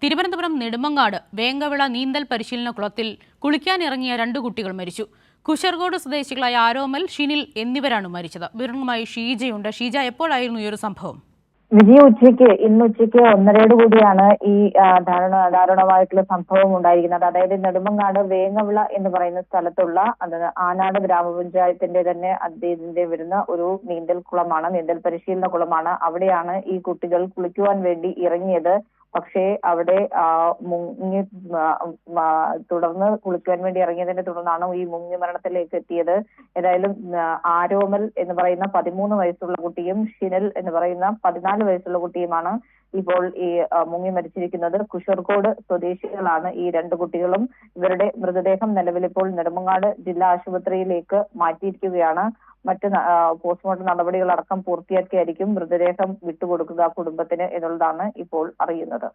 തിരുവനന്തപുരം നെടുമങ്ങാട് വേങ്കവിള നീന്തൽ പരിശീലന കുളത്തിൽ കുളിക്കാനിറങ്ങിയ 2 കുട്ടികൾ മരിച്ചു. കുശർഗോഡ് സ്വദേശികളായ ആരോമൽ, ഷിനിൽ എന്നിവരാണ് മരിച്ചത്. വിവരങ്ങളുമായി ഷീജയുണ്ട്. ഷീജ, എപ്പോഴായിരുന്നു ഈ ഒരു സംഭവം? ഇന്ന് ഉച്ചയ്ക്ക് 1:30 കൂടിയാണ് ഈ ദാരുണമായിട്ടുള്ള സംഭവം ഉണ്ടായിരിക്കുന്നത്. അതായത് നെടുമങ്ങാട് വേങ്ങവിള എന്ന് പറയുന്ന സ്ഥലത്തുള്ള ആനാട് ഗ്രാമപഞ്ചായത്തിന്റെ തന്നെ അദ്ദേഹത്തിന്റെ വരുന്ന ഒരു നീന്തൽ കുളമാണ്, നീന്തൽ പരിശീലന കുളമാണ്. അവിടെയാണ് ഈ കുട്ടികൾ കുളിക്കുവാൻ വേണ്ടി ഇറങ്ങിയത്. പക്ഷേ അവിടെ തുടർന്ന് കുളിക്കുവാൻ വേണ്ടി ഇറങ്ങിയതിനെ തുടർന്നാണ് ഈ മുങ്ങി മരണത്തിലേക്ക് എത്തിയത്. ഏതായാലും ആരോമൽ എന്ന് പറയുന്ന 13 വയസ്സുള്ള കുട്ടിയും ഷിനൽ എന്ന് പറയുന്ന 14 വയസ്സുള്ള കുട്ടിയുമാണ് ഇപ്പോൾ ഈ മുങ്ങി മരിച്ചിരിക്കുന്നത്. കുശർകോട് സ്വദേശികളാണ് ഈ 2 കുട്ടികളും. ഇവരുടെ മൃതദേഹം നിലവിലിപ്പോൾ നെടുമങ്ങാട് ജില്ലാ ആശുപത്രിയിലേക്ക് മാറ്റിയിരിക്കുകയാണ്. മറ്റ് പോസ്റ്റ്മോർട്ടം നടപടികളടക്കം പൂർത്തിയാക്കിയായിരിക്കും മൃതദേഹം വിട്ടുകൊടുക്കുക കുടുംബത്തിന് എന്നുള്ളതാണ് ഇപ്പോൾ അറിയുന്നത്.